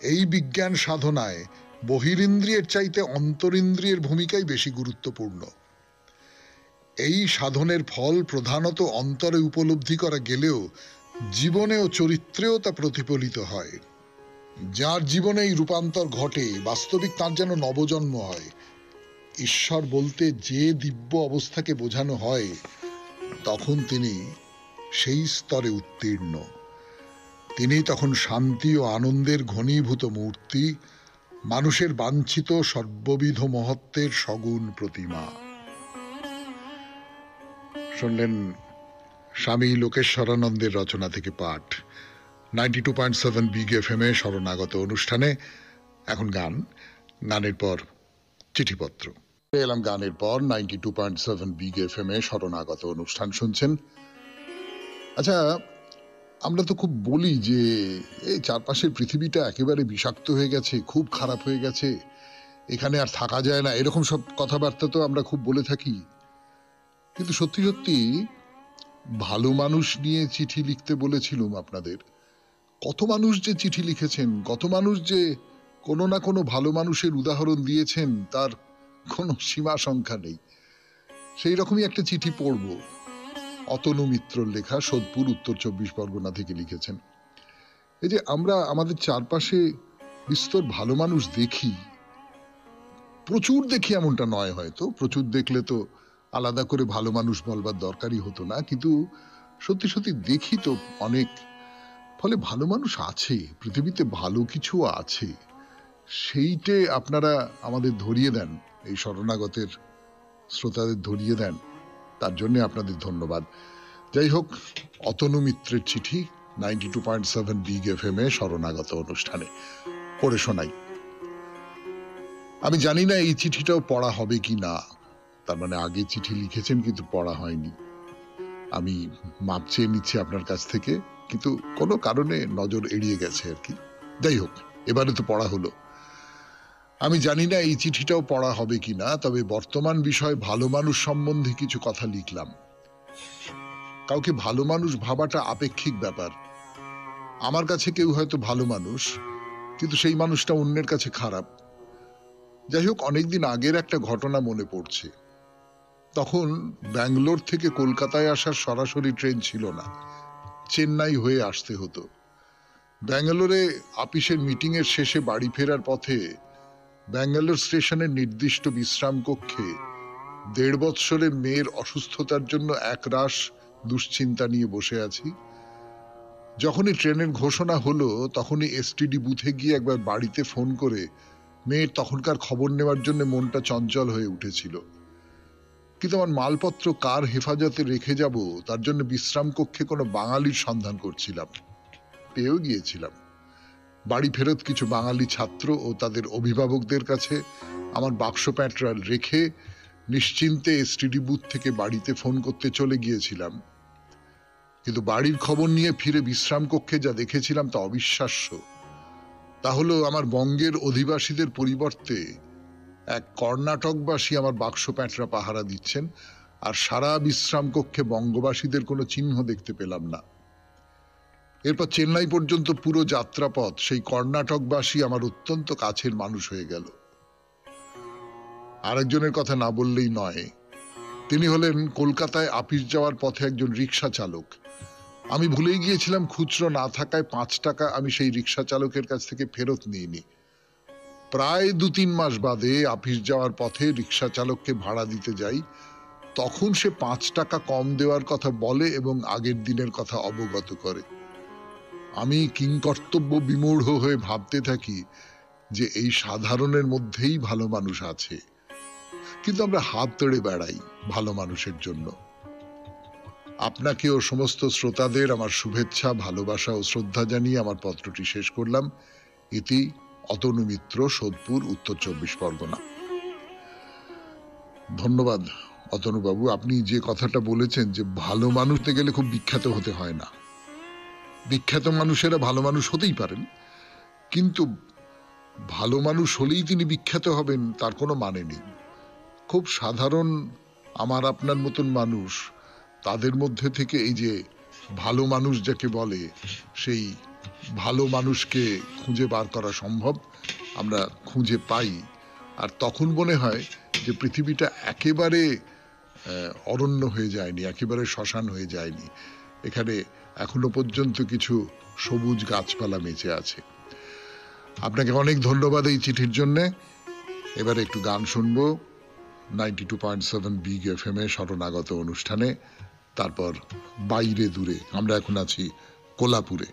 এই বিজ্ঞান সাধনায় বহিরিন্দ্রিয়ের চাইতে অন্তরিন্দ্রিয়ের ভূমিকাই বেশি গুরুত্বপূর্ণ। এই সাধনের ফল প্রধানত অন্তরে উপলব্ধি করা গেলেও জীবনে ও চরিত্রেও তা প্রতিফলিত হয়। যার জীবনে এই রূপান্তর ঘটে বাস্তবিক তার যেন নবজন্ম হয়। ঈশ্বর বলতে যে দিব্য অবস্থাকে বোঝানো হয় তখন তিনি সেই স্তরে উত্তীর্ণ। তিনি তখন শান্তি ও আনন্দের ঘনীভূত মূর্তি, মানুষের বাঞ্ছিত সর্ববিধ মহত্বের সগুণ প্রতিমা। শুনলেন স্বামী লোকেশ্বরানন্দের রচনা থেকে পাঠ 92.7 বিগ এফএম এ শরণাগত অনুষ্ঠানে। এখন গান, গানের পর চিঠিপত্র। এলাম গানের পর 92.7 বিগ এফএম এ শরণাগত অনুষ্ঠান শুনছেন। আচ্ছা, আমরা তো খুব বলি যে এই চারপাশের পৃথিবীটা একেবারে বিষাক্ত হয়ে গেছে, খুব খারাপ হয়ে গেছে, এখানে আর থাকা যায় না, এরকম সব কথাবার্তা তো আমরা খুব বলে থাকি। কিন্তু সত্যি সত্যি ভালো মানুষ নিয়ে চিঠি লিখতে বলেছিলাম আপনাদের। কত মানুষ যে চিঠি লিখেছেন, কত মানুষ যে কোনো না কোনো ভালো মানুষের উদাহরণ দিয়েছেন, তার কোনো সীমা সংখ্যা নেই। সেই রকমই একটা চিঠি পড়ব। অতনু মিত্রর লেখা, সোদপুর, উত্তর 24 পরগনা থেকে লিখেছেন। এই যে আমরা আমাদের চারপাশে বিস্তর ভালো মানুষ দেখি, প্রচুর দেখি এমনটা নয়, হয়তো প্রচুর দেখলে তো আলাদা করে ভালো মানুষ বলবার দরকারই হতো না, কিন্তু সত্যি সত্যি দেখি তো অনেক। ফলে ভালো মানুষ আছে পৃথিবীতে, ভালো কিছু আছে, সেইটে আপনারা আমাদের ধরিয়ে দেন, এই শরণাগতের শ্রোতাদের ধরিয়ে দেন, তার জন্য আপনাদের ধন্যবাদ। যাই হোক, অতনু মিত্রের চিঠি 92.7 বিগ এফএম এ শরণাগত অনুষ্ঠানে পড়ে শোনাই। আমি জানি না এই চিঠিটাও পড়া হবে কি না, তার মানে আগে চিঠি লিখেছেন কিন্তু পড়া হয়নি। আমি মাপ চেয়ে নিচ্ছি আপনার কাছ থেকে, কিন্তু কোনো কারণে নজর এড়িয়ে গেছে আর কি। যাই হোক, এবারে তো পড়া হলো। আমি জানি না এই চিঠিটাও পড়া হবে কি না, তবে বর্তমান বিষয় ভালো মানুষ সম্বন্ধে কিছু কথা লিখলাম। কাউকে ভালো মানুষ ভাবাটা আপেক্ষিক ব্যাপার। আমার কাছে কেউ হয়তো ভালো মানুষ, কিন্তু সেই মানুষটা অন্যের কাছে খারাপ। যাই হোক, অনেকদিন আগের একটা ঘটনা মনে পড়ছে। তখন ব্যাঙ্গালোর থেকে কলকাতায় আসার সরাসরি ট্রেন ছিল না, চেন্নাই হয়ে আসতে হতো। ব্যাঙ্গালোরে আপিসের মিটিং এর শেষে বাড়ি ফেরার পথে ব্যাঙ্গালোর স্টেশনের নির্দিষ্ট বিশ্রাম কক্ষে 1.5 বৎসরের মেয়ের অসুস্থতার জন্য একরাশ দুশ্চিন্তা নিয়ে বসে আছি। যখনই ট্রেনের ঘোষণা হলো, তখনই এসটিডি বুথে গিয়ে একবার বাড়িতে ফোন করে মেয়ের তখনকার খবর নেওয়ার জন্য মনটা চঞ্চল হয়ে উঠেছিল। কিন্তু আমার মালপত্র কার হেফাজতে রেখে যাব, তার জন্য বিশ্রাম কক্ষে কোনো বাঙালির সন্ধান করছিলাম। পেয়েও গিয়েছিলাম। বাড়ি ফেরত কিছু বাঙালি ছাত্র ও তাদের অভিভাবকদের কাছে আমার বাক্স প্যাঁটরা রেখে নিশ্চিন্তে এসটিডি বুথ থেকে বাড়িতে ফোন করতে চলে গিয়েছিলাম। কিন্তু বাড়ির খবর নিয়ে ফিরে বিশ্রাম কক্ষে যা দেখেছিলাম তা অবিশ্বাস্য। তা হলো, আমার বঙ্গের অধিবাসীদের পরিবর্তে এক কর্ণাটকবাসী আমার বাক্স প্যাঁটরা পাহারা দিচ্ছেন, আর সারা বিশ্রাম কক্ষে বঙ্গবাসীদের কোনো চিহ্ন দেখতে পেলাম না। এরপর চেন্নাই পর্যন্ত পুরো যাত্রাপথ সেই কর্ণাটকবাসী আমার অত্যন্ত কাছের মানুষ হয়ে গেল। আরেকজনের কথা না বললেই নয়, তিনি হলেন কলকাতায় আপিস যাওয়ার পথে একজন রিক্সা চালক। আমি ভুলেই গিয়েছিলাম খুচরো না থাকায় 5 টাকা আমি সেই রিক্সা চালকের কাছ থেকে ফেরত নিইনি। প্রায় 2-3 মাস বাদে আপিস যাওয়ার পথে রিক্সা চালককে ভাড়া দিতে যাই, তখন সে 5 টাকা কম দেওয়ার কথা বলে এবং আগের দিনের কথা অবগত করে। আমি কিংকর্তব্য বিমূঢ় হয়ে ভাবতে থাকি যে এই সাধারণের মধ্যেই ভালো মানুষ আছে, কিন্তু আমরা হাত ধরে বেড়াই ভালো মানুষের জন্য। আপনাকে ও সমস্ত শ্রোতাদের আমার শুভেচ্ছা, ভালোবাসা ও শ্রদ্ধা জানিয়ে আমার পত্রটি শেষ করলাম। ইতি অতনু মিত্র, সোদপুর, উত্তর 24 পরগনা। ধন্যবাদ অতনুবাবু, আপনি যে কথাটা বলেছেন যে ভালো মানুষ হতে গেলে খুব বিখ্যাত হতে হয় না। বিখ্যাত মানুষেরা ভালো মানুষ হতেই পারেন, কিন্তু ভালো মানুষ হলেই তিনি বিখ্যাত হবেন তার কোনো মানে নেই। খুব সাধারণ আমার আপনার মতন মানুষ, তাদের মধ্যে থেকে এই যে ভালো মানুষ যাকে বলে, সেই ভালো মানুষকে খুঁজে বার করা সম্ভব, আমরা খুঁজে পাই। আর তখন মনে হয় যে পৃথিবীটা একেবারে অরণ্য হয়ে যায়নি, একেবারে শ্মশান হয়ে যায়নি। এখানে এখনো পর্যন্ত কিছু সবুজ গাছপালা বেঁচে আছে। আপনাকে অনেক ধন্যবাদ এই চিঠির জন্যে। এবারে একটু গান শুনবো 92.7 বিগ এফএম এ শরণাগত অনুষ্ঠানে। তারপর বাইরে দূরে, আমরা এখন আছি কোলাপুরে,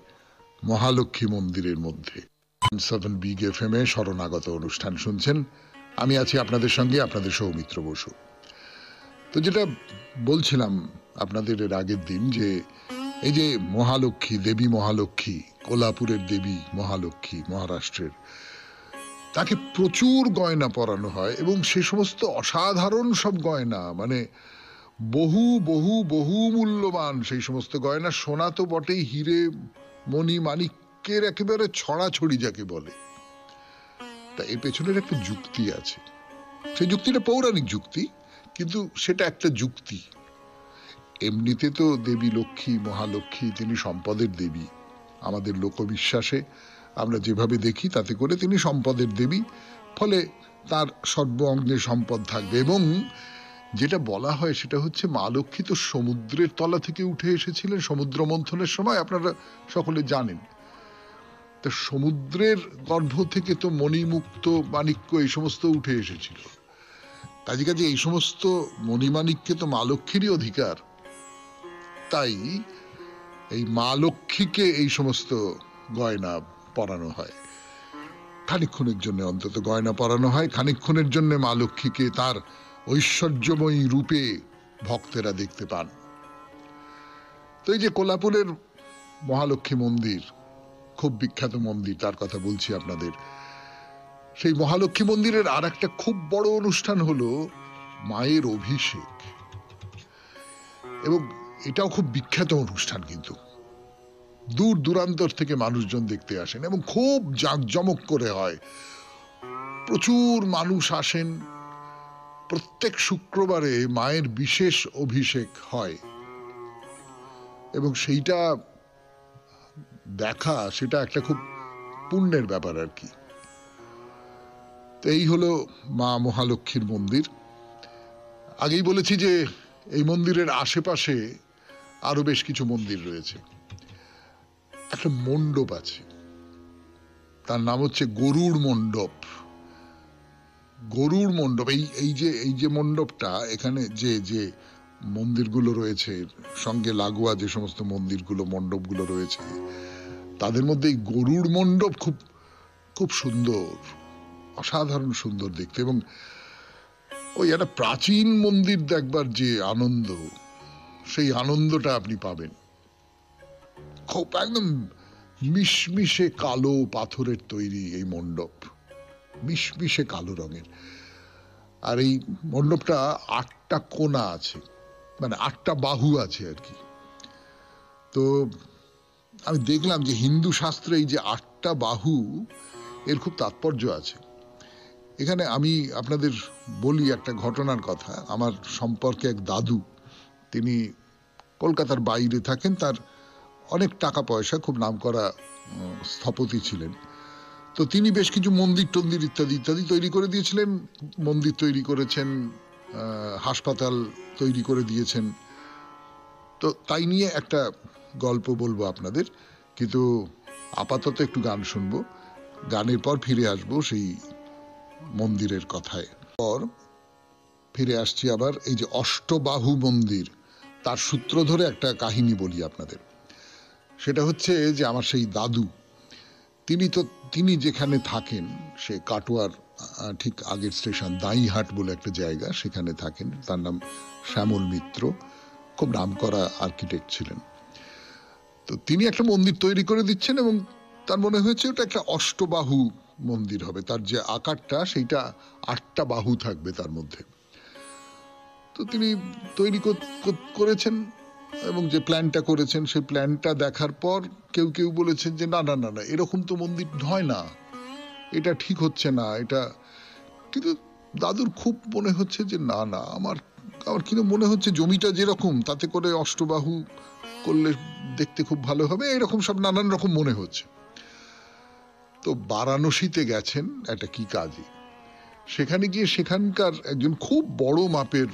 মহালক্ষ্মী মন্দিরের মধ্যে। সাউথার্ন বিগ এফএম এ শরণাগত অনুষ্ঠান শুনছেন। আমি আছি আপনাদের সঙ্গে, আপনাদের সৌমিত্র বসু। তো যেটা বলছিলাম আপনাদের এর আগের দিন, যে এই যে মহালক্ষ্মী, দেবী মহালক্ষ্মী, কোলাপুরের দেবী মহালক্ষ্মী, মহারাষ্ট্রের, তাকে প্রচুর গয়না পরানো হয় এবং সে সমস্ত অসাধারণ সব গয়না, মানে বহু বহু বহু মূল্যবান সেই সমস্ত গয়না। সোনা তো বটেই, হিরে মণি মাণিক্যের একেবারে ছড়াছড়ি যাকে বলে। তা এর পেছনের একটা যুক্তি আছে। সেই যুক্তিটা পৌরাণিক যুক্তি, কিন্তু সেটা একটা যুক্তি। এমনিতে তো দেবী লক্ষ্মী, মহালক্ষ্মী, তিনি সম্পদের দেবী। আমাদের লোকবিশ্বাসে আমরা যেভাবে দেখি তাতে করে তিনি সম্পদের দেবী, ফলে তার সর্ব অঙ্গে সম্পদ থাকবে। এবং যেটা বলা হয় সেটা হচ্ছে, মা লক্ষ্মী তো সমুদ্রের তলা থেকে উঠে এসেছিলেন সমুদ্র মন্থনের সময়, আপনারা সকলে জানেন। তা সমুদ্রের গর্ভ থেকে তো মণিমুক্ত মাণিক্য এই সমস্ত উঠে এসেছিল। কাজে কাজে এই সমস্ত মণিমাণিক্যে তো মা লক্ষ্মীরই অধিকার। তাই এই মা লক্ষ্মীকে এই সমস্ত গয়না পরানো হয়, খানিকক্ষণের জন্য অন্তত গয়না পরানো হয়। খানিকক্ষণের জন্য মা লক্ষ্মীকে তার ঐশ্বর্যময়ী রূপে ভক্তেরা দেখতে পান। তো এই যে কোলাপুরের মহালক্ষ্মী মন্দির, খুব বিখ্যাত মন্দির, তার কথা বলছি আপনাদের। সেই মহালক্ষ্মী মন্দিরের আর একটা খুব বড় অনুষ্ঠান হলো মায়ের অভিষেক, এবং এটাও খুব বিখ্যাত অনুষ্ঠান। কিন্তু দূর দূরান্তর থেকে মানুষজন দেখতে আসেন এবং খুব জাঁকজমক করে হয়। প্রচুর মানুষ আসেন। প্রত্যেক শুক্রবারে মায়ের বিশেষ অভিষেক হয় এবং সেইটা দেখা, সেটা একটা খুব পুণ্যের ব্যাপার আর কি। তো এই হলো মা মহালক্ষ্মীর মন্দির। আগেই বলেছি যে এই মন্দিরের আশেপাশে আরো বেশ কিছু মন্দির রয়েছে। একটা মণ্ডপ আছে, তার নাম হচ্ছে গরুড় মণ্ডপ। গরুড় মণ্ডপ, এই যে মণ্ডপটা, এখানে যে যে মন্দিরগুলো রয়েছে, সঙ্গে লাগোয়া যে সমস্ত মন্দিরগুলো, মণ্ডপগুলো রয়েছে, তাদের মধ্যে এই গরুড় মণ্ডপ খুব খুব সুন্দর, অসাধারণ সুন্দর দেখতে। এবং ওই একটা প্রাচীন মন্দির দেখবার যে আনন্দ, সেই আনন্দটা আপনি পাবেন। খুব একদম মিশমিশে কালো পাথরের তৈরি এই মণ্ডপ, মিশমিশে কালো রঙের। আর এই মণ্ডপটা 8টা কোণা আছে, মানে 8টা বাহু আছে আর কি। তো আমি দেখলাম যে হিন্দু শাস্ত্রে এই যে 8টা বাহু, এর খুব তাৎপর্য আছে। এখানে আমি আপনাদের বলি একটা ঘটনার কথা। আমার সম্পর্কে এক দাদু, তিনি কলকাতার বাইরে থাকেন, তার অনেক টাকা পয়সা, খুব নামকরা স্থপতি ছিলেন। তো তিনি বেশ কিছু মন্দির টন্দির ইত্যাদি ইত্যাদি তৈরি করে দিয়েছিলেন। মন্দির তৈরি করেছেন, হাসপাতাল তৈরি করে দিয়েছেন। তো তাই নিয়ে একটা গল্প বলবো আপনাদের, কিন্তু আপাতত একটু গান শুনবো। গানের পর ফিরে আসবো সেই মন্দিরের কথায়। পর ফিরে আসছি আবার। এই যে অষ্টবাহু মন্দির, তার সূত্র ধরে একটা কাহিনী বলি আপনাদের। সেটা হচ্ছে যে আমার সেই দাদু, তিনি যেখানে থাকেন, সে কাটোয়ার ঠিক আগের স্টেশন দাঁইহাট বলে একটা জায়গা, সেখানে থাকেন। তার নাম শ্যামল মিত্র, খুব নামকরা আর্কিটেক্ট ছিলেন। তো তিনি একটা মন্দির তৈরি করে দিচ্ছেন এবং তার মনে হয়েছে ওটা একটা অষ্টবাহু মন্দির হবে। তার যে আকারটা, সেইটা 8টা বাহু থাকবে তার মধ্যে। তো তিনি তৈরি করেছেন এবং যে প্ল্যানটা করেছেন, সেই প্ল্যানটা দেখার পর কেউ কেউ বলেছেন যে না না না না, এরকম তো মন্দির হয় না, এটা ঠিক হচ্ছে না এটা। কিন্তু দাদুর খুব মনে হচ্ছে যে না না, আমার কিন্তু মনে হচ্ছে জমিটা যেরকম, তাতে করে অষ্টবাহু করলে দেখতে খুব ভালো হবে, এরকম সব নানান রকম মনে হচ্ছে। তো বারাণসীতে গেছেন একটা কি কাজে, সেখানে গিয়ে সেখানকার একজন খুব বড় মাপের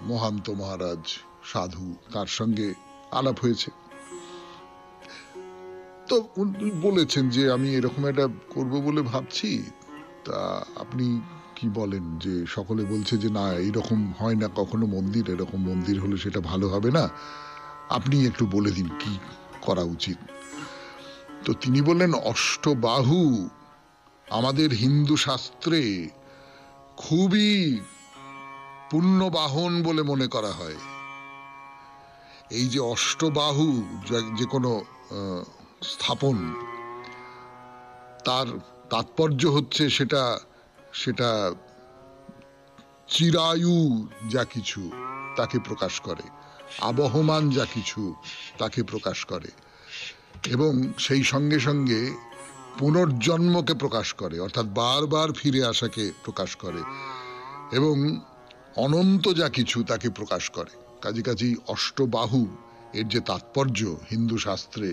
মহান্ত মহারাজ সাধু, তার সঙ্গে আলাপ হয়েছে। তো বলেছেন যে আমি এরকম একটা করবো বলে ভাবছি, তা আপনি কি বলেন? যে সকলে বলছে যে না, এরকম হয় না কখনো মন্দির, এরকম মন্দির হলে সেটা ভালো হবে না, আপনি একটু বলে দিন কি করা উচিত। তো তিনি বললেন অষ্টবাহু আমাদের হিন্দু শাস্ত্রে খুবই পুণ্যবাহন বলে মনে করা হয়। এই যে অষ্টবাহু যে কোনো স্থাপন, তার তাৎপর্য হচ্ছে সেটা সেটা চিরায়ু যা কিছু তাকে প্রকাশ করে, আবহমান যা কিছু তাকে প্রকাশ করে, এবং সেই সঙ্গে সঙ্গে পুনর্জন্মকে প্রকাশ করে, অর্থাৎ বারবার ফিরে আসাকে প্রকাশ করে, এবং অনন্ত যা কিছু তাকে প্রকাশ করে। কাজেই অষ্টবাহু এর যে তাৎপর্য হিন্দু শাস্ত্রে,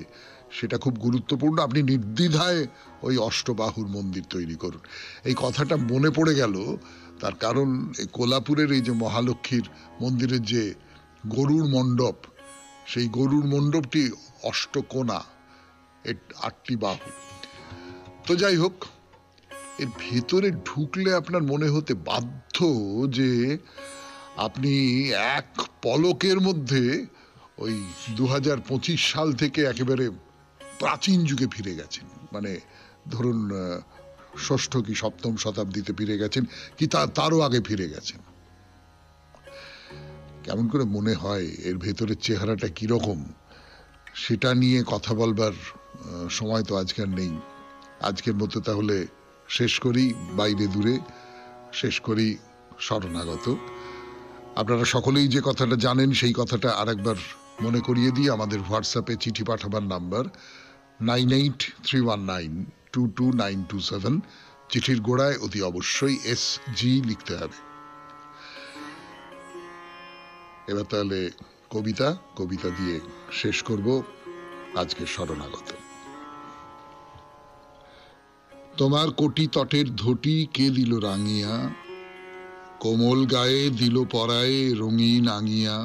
সেটা খুব গুরুত্বপূর্ণ। আপনি নির্দ্বিধায় ওই অষ্টবাহুর মন্দির তৈরি করুন। এই কথাটা মনে পড়ে গেল, তার কারণ এই কোলাপুরের এই যে মহালক্ষ্মীর মন্দিরের যে গরুর মণ্ডপ, সেই গরুর মণ্ডপটি অষ্টকোণা, এর 8টি বাহু। তো যাই হোক, এর ভেতরে ঢুকলে আপনার মনে হতে বাধ্য যে আপনি এক পলকের মধ্যে ওই 2025 সাল থেকে একেবারে প্রাচীন যুগে ফিরে গেছেন। মানে ধরুন 6ষ্ঠ কি 7ম শতাব্দীতে ফিরে গেছেন, কি তারও আগে ফিরে গেছেন। কেমন করে মনে হয়, এর ভেতরের চেহারাটা কিরকম, সেটা নিয়ে কথা বলবার সময় তো আজকের নেই। আজকের মতো তাহলে শেষ করি বাইরে দূরে, শেষ করি শরণাগত। আপনারা সকলেই যে কথাটা জানেন সেই কথাটা আরেকবার মনে করিয়ে দিয়ে আমাদের হোয়াটসঅ্যাপে চিঠি পাঠাবার নাম্বার 9831922927। চিঠির গোড়ায় অতি অবশ্যই SG লিখতে হবে। এবার তাহলে কবিতা দিয়ে শেষ করব আজকে শরণাগত। তোমার কোটি তটের ধটি কে দিল রাঙিয়া, কোমল গায়ে দিল পরায়ে রঙিন আঙিয়া।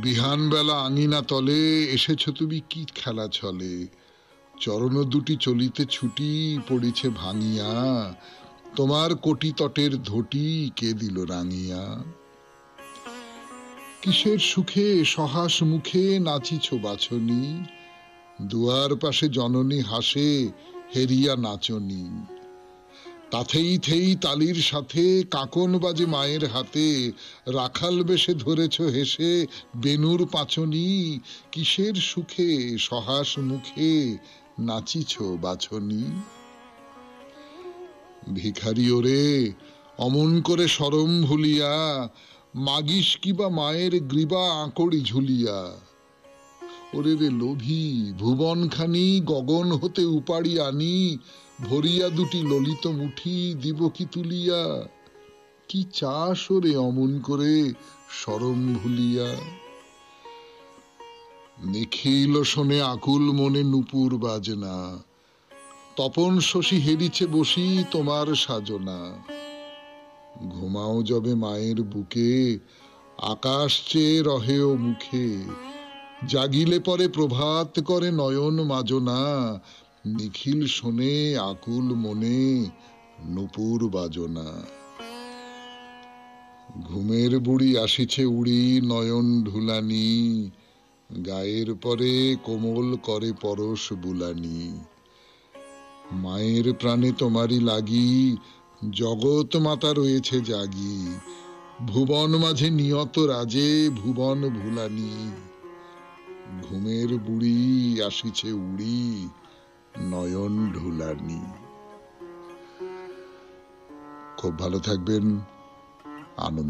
বিহান বেলা আঙিনা তলে এসেছ তুমি কি খেলা ছলে, চরণ দুটি চলিতে ছুটি পড়িছে ভাঙিয়া। তোমার কোটি তটের ধটি কে দিল রাঙিয়া। কিসের সুখে সহাস মুখে নাচিছ বাছনি, দুয়ার পাশে জননী হাসে হেরিয়া নাচনি। তাথেই থেই তালির সাথে কাকন বাজে মায়ের হাতে, রাখাল বেশে ধরেছ হেসে বেনুর পাচনি। কিসের সুখে সহাস মুখে নাচিছ বাছনি। ভিখারি ওরে অমন করে শরম ভুলিয়া, মাগিস কিবা মায়ের গ্রীবা আঁকড়ি ঝুলিয়া। ওরে রে লোভী ভুবনখানি গগন হতে উপাড়ি আনি, ভরিয়া দুটি ললিত মুঠি দিব কি তুলিয়া। কি চাস ওরে অমন করে শরম ভুলিয়া। নিখিল শোনে আকুল মনে নূপুর বাজনা, তপন শশী হেরিছে বসি তোমার সাজনা। ঘুমাও যবে মায়ের বুকে, আকাশ চেয়ে রহেও মুখে, জাগিলে পরে প্রভাত করে নয়ন মাজনা। নিখিল শোনে আকুল মনে নূপুর বাজনা। ঘুমের বুড়ি আসিছে উড়ি নয়ন ঢুলানি, গায়ের পরে কোমল করে পরশ বুলানি। মায়ের প্রাণে তোমারই লাগি, জগৎ মাতা রয়েছে জাগি, ভুবন মাঝে নিয়ত রাজে ভুবন ভুলানি। ঘুমের বুড়ি আসিছে উড়ি নয়ন ঢুলানি। খুব ভালো থাকবেন, আনন্দ